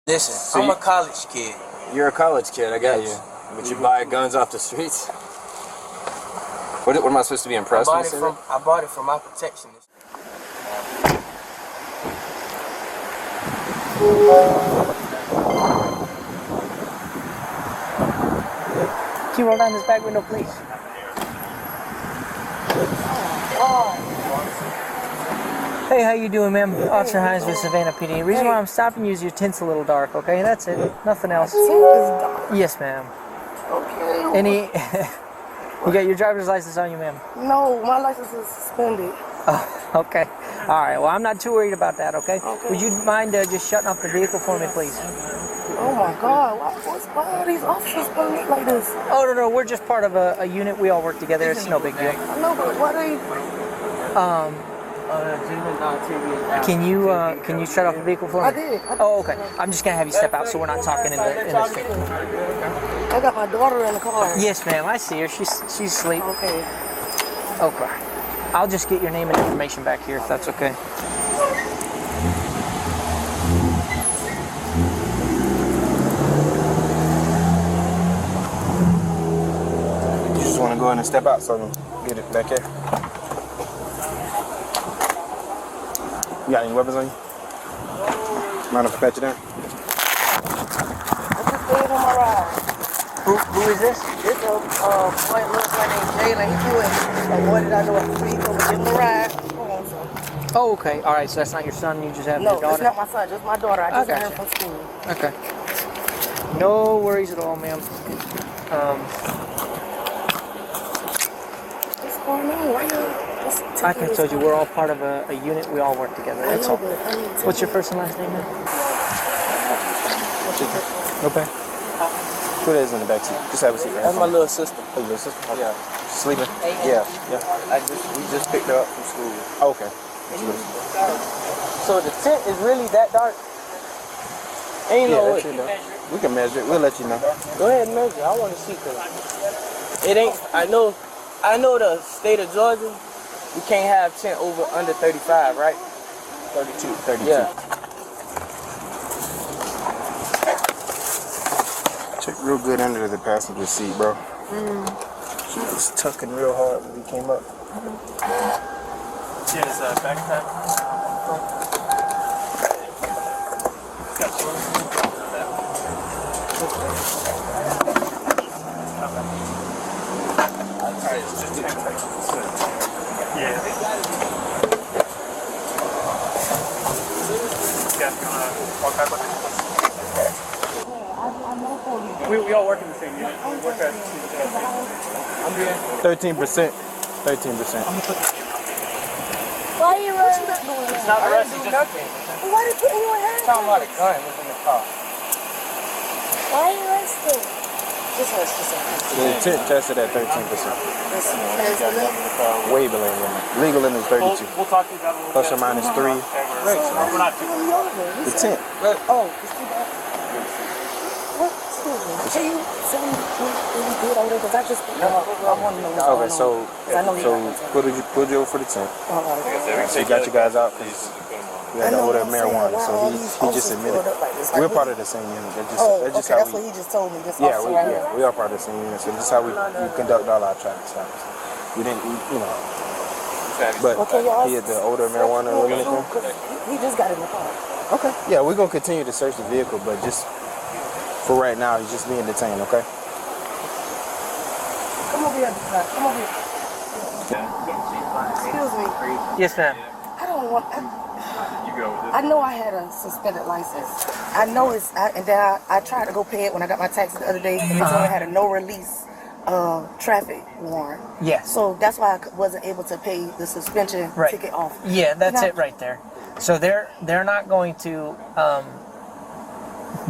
Listen, So I'm a college kid. You're a college kid, I got you. But you buy guns off the streets? What am I supposed to be impressed with? I bought it for my protection. Can you roll down this back window, please? Hey, how you doing, ma'am? Officer Hines with Savannah PD. The reason why I'm stopping you is your tint's a little dark, okay? That's it. Nothing else. Yes, ma'am. Okay. Any... You got your driver's license on you, ma'am? No, my license is suspended. Oh, okay. All right. Well, I'm not too worried about that, okay? Would you mind just shutting off the vehicle for me, please? Oh, my God. Why are these officers putting it like this? Oh, no. We're just part of a unit. We all work together. It's no big deal. I know, but why they... Can you shut off the vehicle for me? I did. Oh, okay. I'm just gonna have you step out so we're not talking in the street. I got my daughter in the car. Yes, ma'am. I see her. She's asleep. Okay. Okay. I'll just get your name and information back here if that's okay. You just want to go in and step out so I can get it back here? You got any weapons on you? Mind if I pat you down? I just gave him a ride. Who is this? It's a white little boy named Jalen. He threw it. Like, what did I do? I free him, give him a ride. Come on, son. Oh, okay. All right. So that's not your son. You just have No, your daughter. it's not my son. Just my daughter. I just got her from school. Okay. No worries at all, ma'am. What's going on? Why you? Like I told you, we're all part of a unit. We all work together. That's all. What's your first and last name, man? Okay. Who is in the back seat? Just have a seat right That's my little sister. Oh, your little sister? Yeah. Sleeping? Yeah. Yeah. We just picked her up from school. Oh, okay. So the tent is really that dark? Ain't no way. We can measure it. We'll let you know. Go ahead and measure. I want to see, cause it ain't. I know the state of Georgia. We can't have tent over under 35, right? 32. Yeah. Check real good under the passenger seat, bro. She was tucking real hard when we came up. Yeah, it's a backpack. We all work in the same unit. We work at 13%. 13%. Why are you running? It's not I didn't do nothing. Why did you put anyone hand? Talking about a gun was in the car. Why are you arrested? Just hush, just hush. The tent tested at 13%. Way below limit. Legal limit is 32. We'll talk to you about it. Plus or minus 3. We're not too The tent. Oh, it's too bad. What? Can you tell me what we did over there? Because I just, I want to know what's Okay, going so on. I know you pulled you over for the tent. So you got you guys out because we had the odor of marijuana. So he just admitted. We're part of the same unit. That's that's what he just told me. This Yeah, we are part of the same unit. So this is how we conduct all our traffic stops. We didn't, but he had the odor of marijuana or anything. He just got in the car. Okay. Yeah, we're gonna continue to search the vehicle, but just for right now, he's just being detained. Okay. Come over here. Come over here. Excuse me. Yes, ma'am. I don't want. I know I had a suspended license. I know and then I tried to go pay it when I got my taxes the other day, and they told me I had a no release traffic warrant. Yes. So that's why I wasn't able to pay the suspension ticket off. Yeah, that's it right there. So they're not going to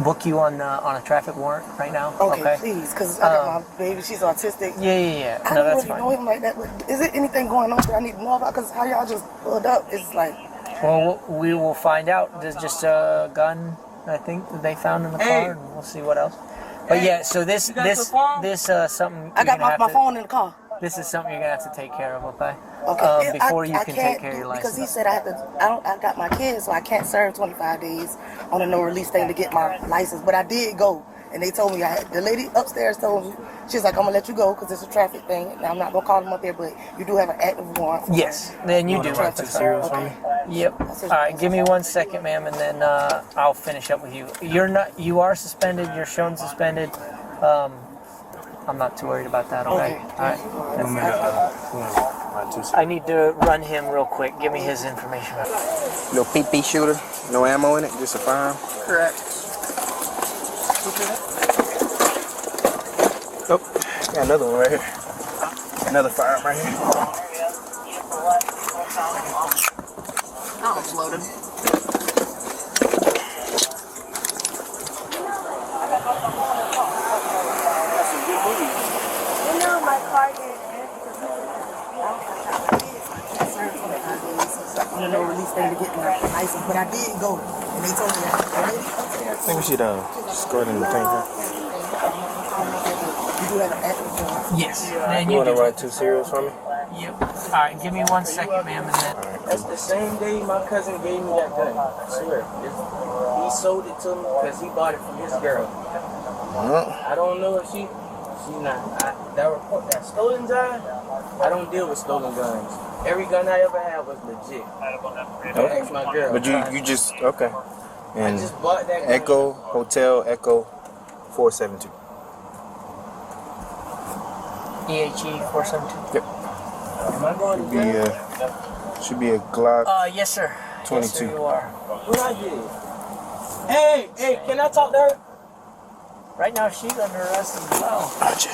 book you on a traffic warrant right now. Okay, please, because I got my baby. She's autistic. Yeah. I don't really know him like that. But is there anything going on that I need to know about? Because how y'all just pulled up, it's like. Well, we will find out. There's just a gun, I think, that they found in the car, and we'll see what else. But yeah, so this something. I got my phone in the car. this is something you're gonna have to take care of, okay? Okay. Before you I can can't take care of your because license. he said I have to. I got my kids, so I can't serve 25 days on a no release thing to get my license. But I did go, and they told me the lady upstairs told me she's like, I'm gonna let you go because it's a traffic thing. Now I'm not gonna call them up there, but you do have an active warrant. Yes, then you do. Write 2 zeros for me? Yep. All right, give me 1 second, ma'am, and then I'll finish up with you. You are suspended. You're shown suspended. I'm not too worried about that. Okay. All right. I need to run him real quick. Give me his information. No PP shooter, no ammo in it, just a firearm. Correct. Oh, got another one right here. Another firearm right here. Oh, it's loaded. On a no release thing to get my license, but I did go, and they told me that the lady upstairs. I think we should just go ahead and tank her. You do have an active warrant. Yes. Then You you want to do. write 2 zeros for me? Yep. All right, give me 1 second, ma'am, and then. That's the same day my cousin gave me that gun. I swear. He sold it to me because he bought it from his girl. I don't know if she's not. That report, that stolen gun, I don't deal with stolen guns. Every gun I ever had was legit. Don't ask my girl. But you just, okay. And I just bought that gun. Echo, Hotel, Echo, 472. EHE 472. Yep. Am I going to jail? Should be a Glock Yes, sir. 22. Yes, sir, you are. What I did? Hey, can I talk to her? Right now, she's under arrest as well. Gotcha.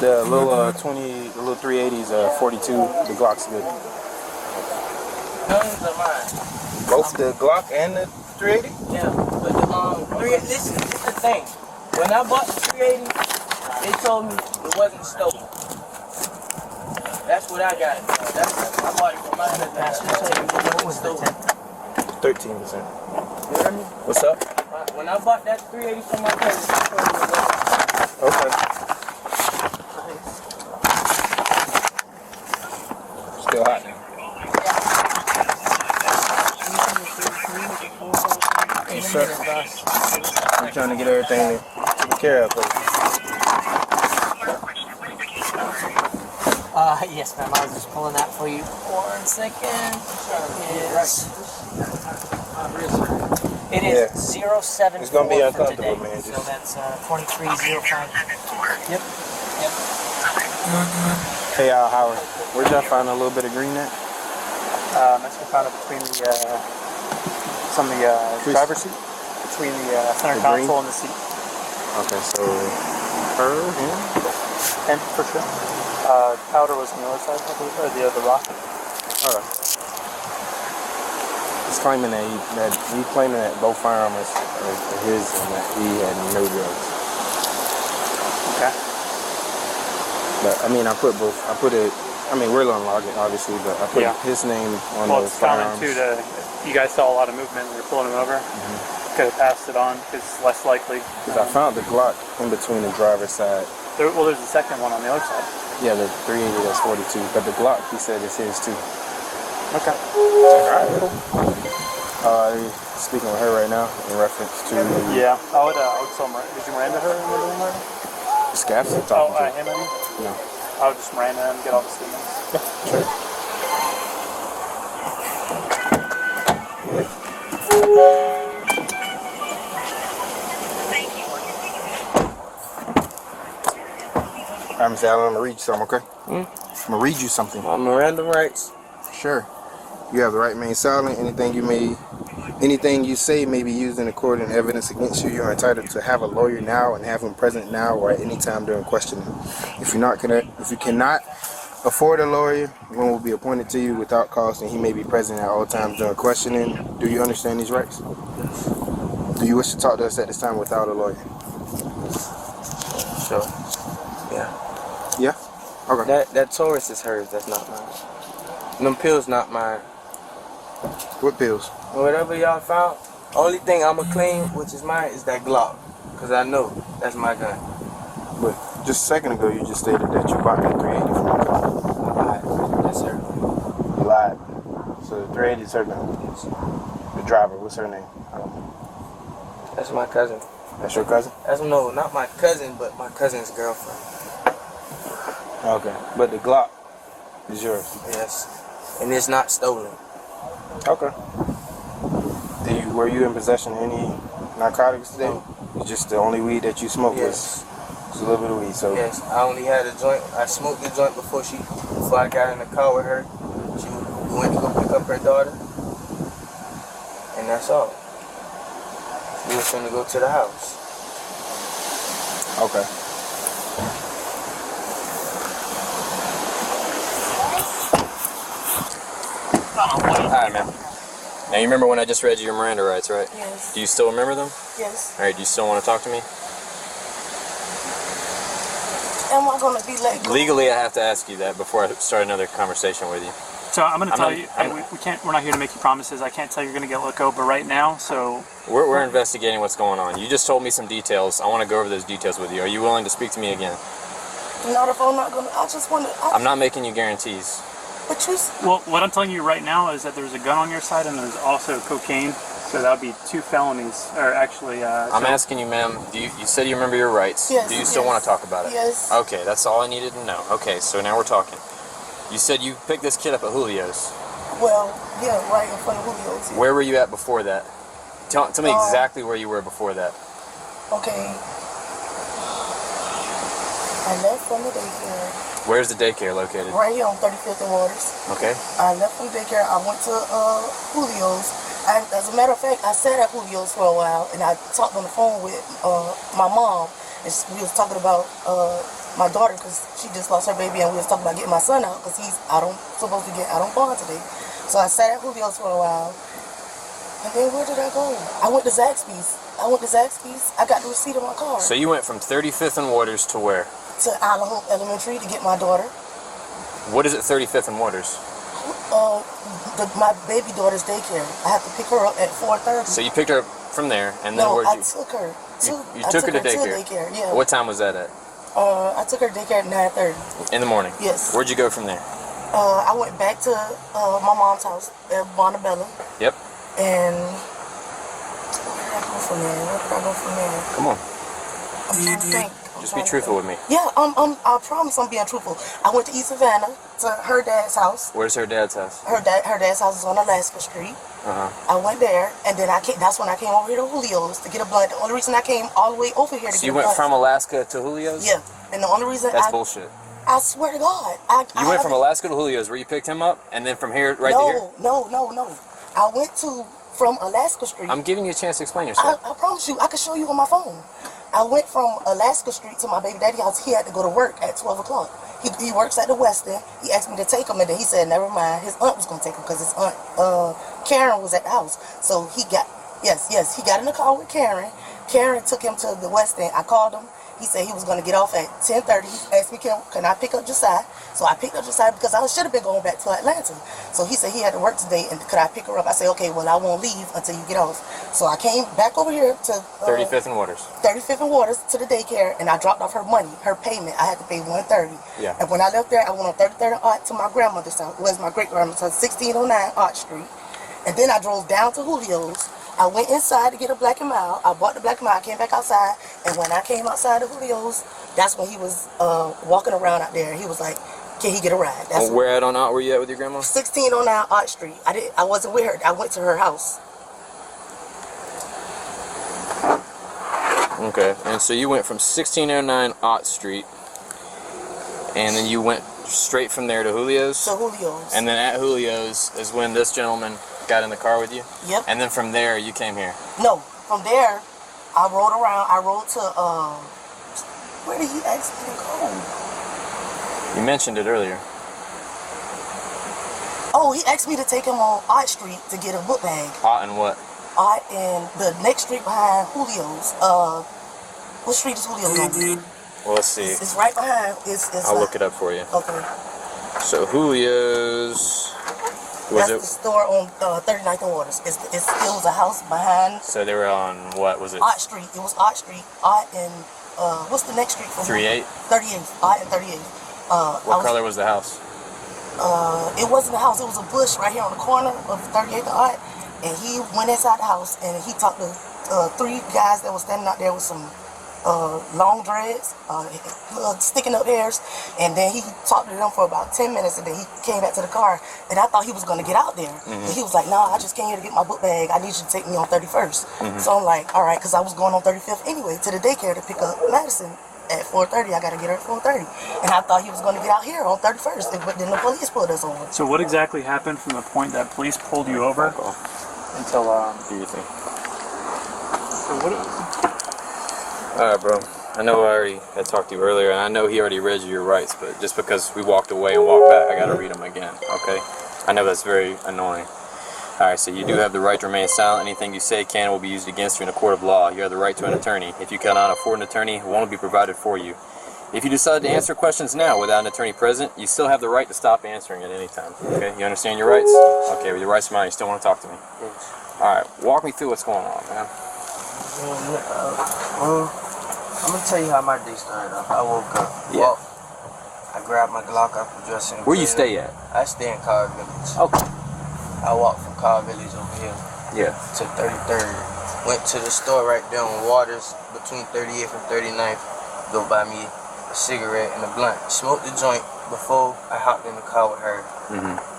The little 380's 42. The Glock's good. Guns are mine. Both the Glock and the 380? Yeah, but the this is the thing. When I bought the 380, they told me it wasn't stolen. That's what I got. I bought it from my husband. What was stolen? 13%. You heard me? What's up? When I bought that 380 from my cousin, they told me it wasn't. Okay. Still hot now. Yes, sir. I'm trying to get everything taken care of. Yes, ma'am. I was just pulling that for you. 1 second. It is 074 It's gonna be for uncomfortable, today. man. So that's 2305. Yep. Hey, Howard, where'd y'all find a little bit of green at? That's what we found it between the some of the driver's seat, between the center The console green? and the seat. Okay, so her, him? And for sure. Powder was on the other side, I believe, or the other rock. Alright. He's claiming that both firearms are his and that he had no drugs. Okay. But I mean, we're unlocked it, obviously, but I put his name on Well, those it's common firearms. too to, if you guys saw a lot of movement when you're pulling them over, could have passed it on because it's less likely. Because I found the Glock in between the driver's side. There's a second one on the other side. Yeah, the 380, that's 42. But the Glock, he said, is his too. Okay. Alright, cool. Speaking with her right now in reference to Yeah, I would tell Miranda. Did you Miranda her in the room right now? Scaps. Oh, him and you? No. I would just Miranda and get all the statements. Yeah, sure. I'm going to read you something, okay? I'm going to read you something. Miranda rights. Sure. You have the right to remain silent. Anything you say may be used in court and evidence against you. You are entitled to have a lawyer now and have him present now or at any time during questioning. If you cannot afford a lawyer, one will be appointed to you without cost, and he may be present at all times during questioning. Do you understand these rights? Do you wish to talk to us at this time without a lawyer? Sure. Yeah. Yeah? Okay. That Taurus is hers. That's not mine. Them pills not mine. What pills? Whatever y'all found, only thing I'ma claim, which is mine, is that Glock. Because I know that's my gun. But just a second ago, you just stated that you bought that 380 from my car. Alright, that's her. You lied. So the 380 is her gun. The driver, what's her name? I don't know. That's my cousin. That's your cousin? That's no, not my cousin, but my cousin's girlfriend. Okay. But the Glock is yours? Yes. And it's not stolen. Okay. Were you in possession of any narcotics today? No. It's just the only weed that you smoked Yes. was a little bit of weed. So Yes, I only had a joint. I smoked the joint before I got in the car with her. She went to go pick up her daughter. And that's all. We was finna go to the house. okay. Alright, man. Now, you remember when I just read you your Miranda rights, right? Yes. Do you still remember them? Yes. Alright, do you still want to talk to me? Am I gonna be let go? Legally, I have to ask you that before I start another conversation with you. So I'm going to I'm tell not- you, I'm- we can't. We're not here to make you promises. I can't tell you you're going to get let go, but right now, so We're investigating what's going on. You just told me some details. I want to go over those details with you. Are you willing to speak to me again? Not if I'm not gonna. I just wanna. I'm not making you guarantees. But you. well, what I'm telling you right now is that there's a gun on your side and there's also cocaine. So that would be 2 felonies, or actually. I'm asking you, ma'am. You said you remember your rights. Yes, Do you still yes. want to talk about it? Yes. Okay, that's all I needed to know. Okay, so now we're talking. You said you picked this kid up at Julio's. Well, yeah, right in front of Julio's. Yeah. Where were you at before that? Tell me exactly where you were before that. Okay. I left from the daycare. Where's the daycare located? Right here on 35th and Waters. Okay. I left from daycare. I went to Julio's. As a matter of fact, I sat at Julio's for a while, and I talked on the phone with my mom. And we was talking about my daughter because she just lost her baby, and we was talking about getting my son out because he's supposed to get out on bond today. So I sat at Julio's for a while. And then where did I go? I went to Zaxby's. I got the receipt in my car. So you went from 35th and Waters to where? To Island Hope Elementary to get my daughter. What is it, 35th and Waters? My baby daughter's daycare. I have to pick her up at 4:30. So you picked her up from there, and then No, where'd I you? took her. You took her to daycare. Yeah. What time was that at? I took her to daycare at 9:30. In the morning. Yes. Where'd you go from there? I went back to my mom's house at Montebello. Yep. And where did I go from there? Come on. I'm trying to think. Just be truthful with me. Yeah, I promise I'm being truthful. I went to East Savannah to her dad's house. Where's her dad's house? Her dad's house is on Alaska Street. I went there, and then that's when I came over here to Julio's to get a blunt. The only reason I came all the way over here to So get you a went blunt. from Alaska to Julio's? Yeah, and the only reason That's bullshit. I swear to God, You went from Alaska to Julio's where you picked him up, and then from here right to here? No. I went from Alaska Street. I'm giving you a chance to explain yourself. I promise you, I can show you on my phone. I went from Alaska Street to my baby daddy's house. He had to go to work at 12 o'clock. He works at the Westin. He asked me to take him, and then he said, never mind. His aunt was going to take him because his aunt, Karen, was at the house. So he got in the car with Karen. Karen took him to the Westin. I called him. He said he was going to get off at 10:30. He asked me, can I pick up Josiah? So I picked up Josiah because I should have been going back to Atlanta. So he said he had to work today, and could I pick her up? I said, okay, well, I won't leave until you get off. So I came back over here to 35th and Waters. 35th and Waters to the daycare, and I dropped off her money, her payment. I had to pay $130. Yeah. And when I left there, I went on 33rd and Art to my grandmother's house. It was my great-grandmother's house, 1609 Art Street. And then I drove down to Julio's. I went inside to get a Black and Mild. I bought the Black and Mild. I came back outside, and when I came outside of Julio's, that's when he was walking around out there. He was like, can he get a ride? That's Where at on out were you at with your grandma? 1609 Art Street. I wasn't with her. I went to her house. Okay, and so you went from 1609 Ott Street, and then you went straight from there to Julio's? To Julio's. And then at Julio's is when this gentleman got in the car with you? Yep. And then from there, you came here? No, from there, I rode around. I rode to, where did he ask me to go? You mentioned it earlier. Oh, he asked me to take him on Art Street to get a book bag. Ott and what? Art and the next street behind Julio's. What street is Julio's on? Well, let's see. It's right behind. It's I'll look it up for you. Okay. So Julio's Was That's the store on 39th and Waters. It still was a house behind. So they were on, what was it? Ott Street. It was Ott Street. Ott and, what's the next street? 38? 38th. Ott and 38th. What color was the house? It wasn't a house. It was a bush right here on the corner of 38th and Ott. And he went inside the house and he talked to 3 guys that were standing out there with some long dreads, sticking up hairs, and then he talked to them for about 10 minutes, and then he came back to the car, and I thought he was going to get out there. And he was like, "Nah, I just came here to get my book bag. I need you to take me on 31st. So I'm like, all right, because I was going on 35th anyway to the daycare to pick up Madison at 4:30. I got to get her at 4:30, and I thought he was going to get out here on 31st, but then the police pulled us over. So what exactly happened from the point that police pulled you over until Do you think? so what? Alright, bro. I know I already had talked to you earlier, and I know he already read you your rights, but just because we walked away and walked back, I gotta read them again, okay? I know that's very annoying. Alright, so you do have the right to remain silent. Anything you say can and will be used against you in a court of law. You have the right to an attorney. If you cannot afford an attorney, one will be provided for you. If you decide to answer questions now without an attorney present, you still have the right to stop answering at any time, okay? You understand your rights? Okay, with your rights in mind, you still want to talk to me? Alright, walk me through what's going on, man. I'm gonna tell you how my day started off. I woke up. Yeah. I grabbed my Glock off the dresser. Where you stay at? I stay in Car Village. Okay. I walked from Car Village over here Yeah. to 33rd. Went to the store right there on Waters between 38th and 39th. Go buy me a cigarette and a blunt. Smoked the joint before I hopped in the car with her.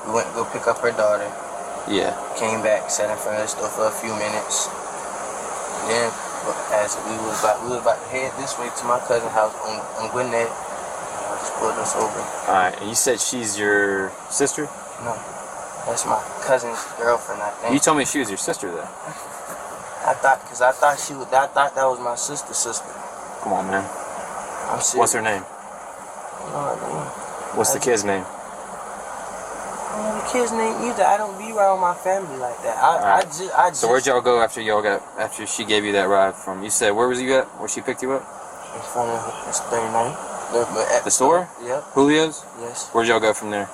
We went to go pick up her daughter. Yeah. Came back, sat in front of the store for a few minutes. Then, as we was about to head this way to my cousin's house on Gwinnett, I just pulled us over. Alright, and you said she's your sister? No, that's my cousin's girlfriend, I think. You told me she was your sister, though. I thought that was my sister's sister. Come on, man. I'm serious. What's her name? No, What's the kid's name? I don't know the kid's name either. I don't be around my family like that. I just. So where'd y'all go after she gave you that ride from? You said, where was you at? Where she picked you up? In front of it's 39. The store? Yep. Julio's? Yes. Where'd y'all go from there?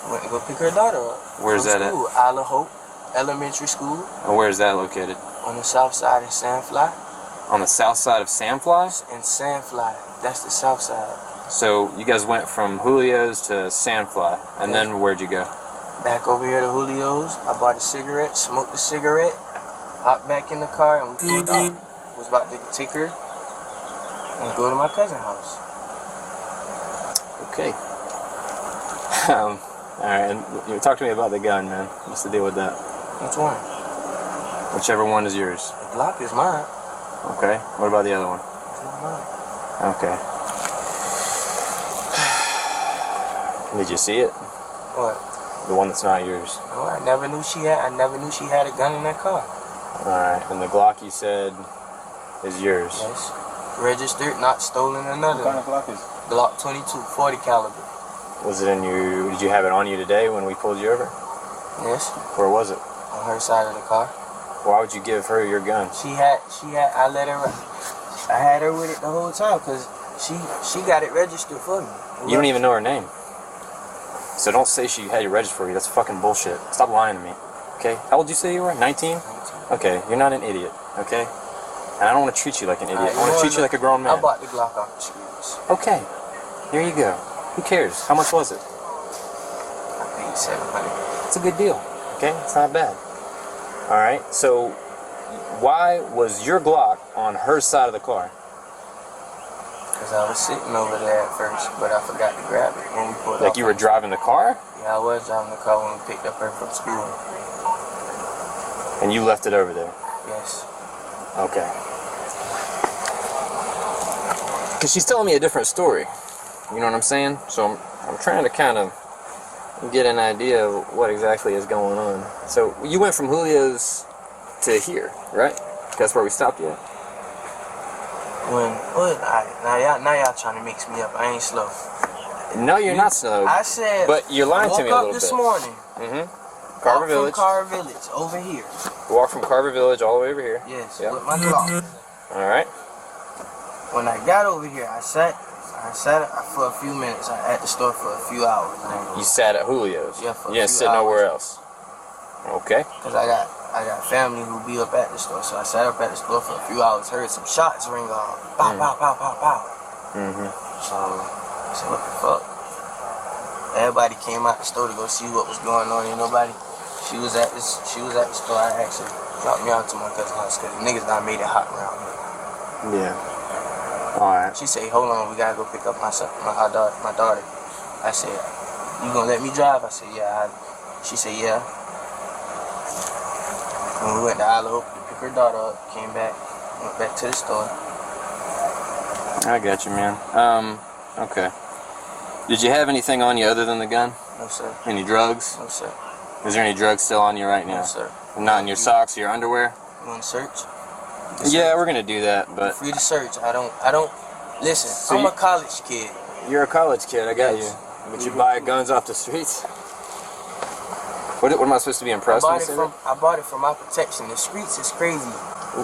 Went to go pick her daughter up. Where's from that school, Isle of Hope Elementary School. And where's that located? On the south side of Sandfly. On the south side of Sandfly? In Sandfly. That's the south side. So you guys went from Julio's to Sandfly, and then where'd you go? Back over here to Julio's. I bought a cigarette, smoked the cigarette, hopped back in the car, and we pulled off. Was about to take her and go to my cousin's house. Okay. Alright, and you talk to me about the gun, man. What's the deal with that? Which one? Whichever one is yours. The Glock is mine. Okay. What about the other one? It's not mine. Okay. Did you see it? What? The one that's not yours. No, I never knew she had a gun in that car. Alright, and the Glock you said is yours. Yes. Registered, not stolen, another. What kind of Glock is? Glock 22, 40 caliber. Was it in you? Did you have it on you today when we pulled you over? Yes. Where was it? On her side of the car. Why would you give her your gun? I had her with it the whole time because she got it registered for me. You don't even know her name. So don't say she had you registered for you. That's fucking bullshit. Stop lying to me. Okay? How old did you say you were? 19? Okay, you're not an idiot. Okay? And I don't want to treat you like an idiot. I want to treat you like a grown man. I bought the Glock off the streets. Okay. There you go. Who cares? How much was it? I paid $700. It's a good deal. Okay? It's not bad. Alright, so why was your Glock on her side of the car? Because I was sitting over there at first, but I forgot to grab it when we pulled Like off. you were driving the car? Yeah, I was driving the car when we picked up her from school. And you left it over there? Yes. Okay. Because she's telling me a different story. You know what I'm saying? So I'm trying to kind of get an idea of what exactly is going on. So you went from Julio's to here, right? That's where we stopped you at? Now y'all trying to mix me up. I ain't slow. No, you're not slow. I said, but you're lying to me a little bit. Woke up this morning. Carver Village. From Carver Village, over here. Walk from Carver Village all the way over here. Yes, Yep. with my Glock. All right. When I got over here, I sat for a few minutes. I at the store for a few hours. You sat at Julio's. Yeah, for a you didn't few sit nowhere hours. else. Okay. Cause I got family who be up at the store, so I sat up at the store for a few hours, heard some shots ring off, pow, pow, pow, pow, pow. So I said, what the fuck? Everybody came out the store to go see what was going on. Ain't nobody. She was at the store. I actually dropped me out to my cousin's house because the niggas done made it hot around here. Yeah. All right. She said, hold on, we gotta go pick up my daughter. I said, you gonna let me drive? I said, yeah. She said, yeah. And we went to Isle to pick her daughter up, came back, went back to the store. I got you, man. Okay. Did you have anything on you other than the gun? No, sir. Any drugs? No, sir. Is there any drugs still on you right now? No, sir. Not in your socks or your underwear? You want to search? Yeah, we're gonna do that, but free to search. I don't. Listen, So I'm a college kid. you're a college kid. I got you. But you buy guns off the streets? What am I supposed to be impressed with? I bought it for my protection. The streets is crazy.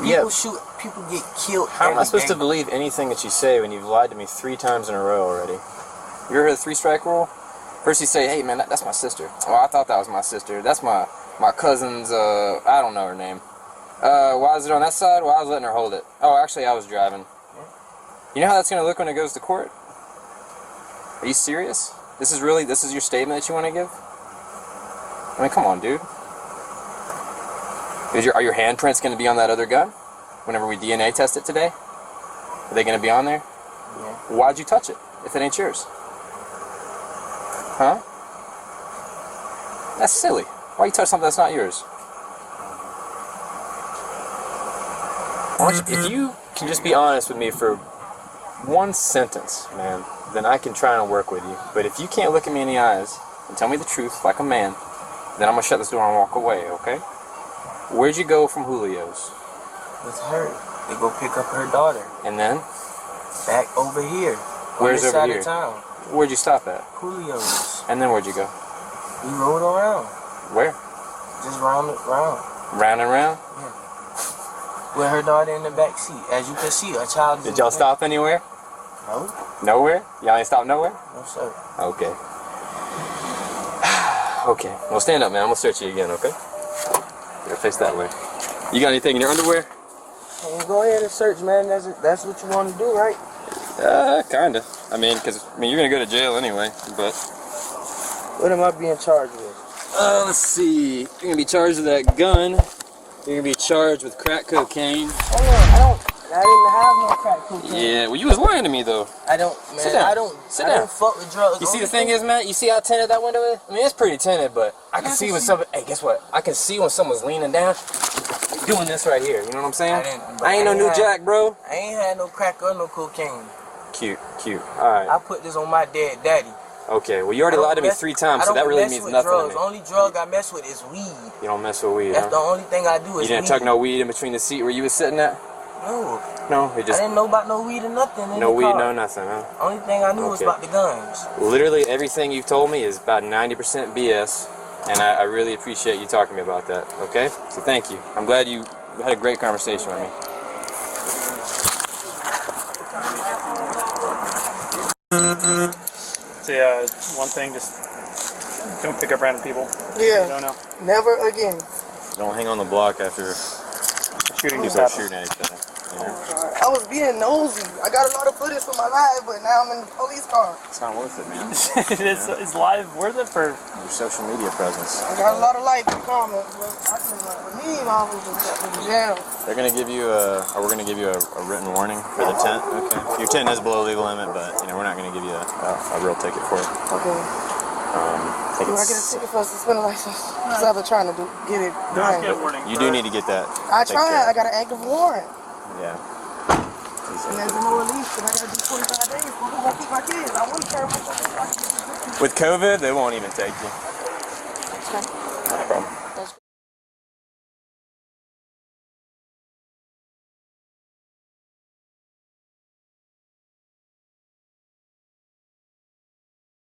People shoot. People get killed. How am I supposed to believe anything that you say when you've lied to me 3 times in a row already? You ever heard the 3-strike rule? First you say, hey man, that's my sister. Oh, I thought that was my sister. That's my cousin's, I don't know her name. Why is it on that side? Well, I was letting her hold it. Oh, actually I was driving. You know how that's going to look when it goes to court? Are you serious? This is your statement that you want to give? I mean, come on, dude. Are your handprints going to be on that other gun? Whenever we DNA test it today? Are they going to be on there? Yeah. Why'd you touch it if it ain't yours? Huh? That's silly. Why you touch something that's not yours? If you can just be honest with me for 1 sentence, man, then I can try and work with you. But if you can't look at me in the eyes and tell me the truth like a man, then I'm going to shut this door and walk away, okay? Where'd you go from Julio's? With her. They go pick up her daughter. And then? Back over here. Where's over here? Of town. Where'd you stop at? Julio's. And then where'd you go? We rode around. Where? Just round and round. Round and round? Yeah. With her daughter in the back seat. As you can see, a child is. Did y'all stop anywhere? No. Nowhere? Y'all ain't stop nowhere? No, sir. Okay. Okay. Well, stand up, man. I'm gonna search you again, okay? You're face that way. You got anything in your underwear? Well, go ahead and search, man. That's what you want to do, right? Kinda. I mean, you're gonna go to jail anyway, but... What am I being charged with? Let's see. You're gonna be charged with that gun. You're gonna be charged with crack cocaine. Hold on, I didn't have no crack cocaine. Yeah, well, you was lying to me, though. I don't, man. Sit down. I don't fuck with drugs. You see the thing is, man, you see how tinted that window is? I mean, it's pretty tinted, but I can see when someone, hey, guess what? I can see when someone's leaning down, doing this right here. You know what I'm saying? I ain't no new jack, bro. I ain't had no crack or no cocaine. Cute. All right. I put this on my dead daddy. Okay, well, you already lied to me 3 times, so that really means nothing to me. The only drug I mess with is weed. You don't mess with weed, That's the only thing I do is You didn't tuck no weed in between the seat where you was sitting at? No. No, it just... I didn't know about no weed or nothing in No the weed, car. no nothing, huh? Only thing I knew was about the guns. Literally everything you've told me is about 90% BS, and I really appreciate you talking to me about that, okay? So thank you. I'm glad you had a great conversation with me. Say one thing, just don't pick up random people. Yeah. You don't know. Never again. Don't hang on the block after Shooting people are shooting at each other. You know? I was being nosy. I got a lot of footage for my life, but now I'm in the police car. It's not worth it, man. Is live worth it for Your social media presence. I got a lot of likes and comments, but I can believe I was in jail. They're gonna give you we're gonna give you a written warning for the tent. Okay. Your tent is below legal limit, but you know we're not gonna give you a real ticket for it. Okay. I think Do I get a ticket for a suspended license? Because I've been trying to get it done. get warning? You do need to get that. I taken care tried. of. I got an active warrant. Yeah. And there's no release, and I got to do 25 days. Who's going to keep my kids? I want to carry myself. With COVID, they won't even take you. Okay. No problem.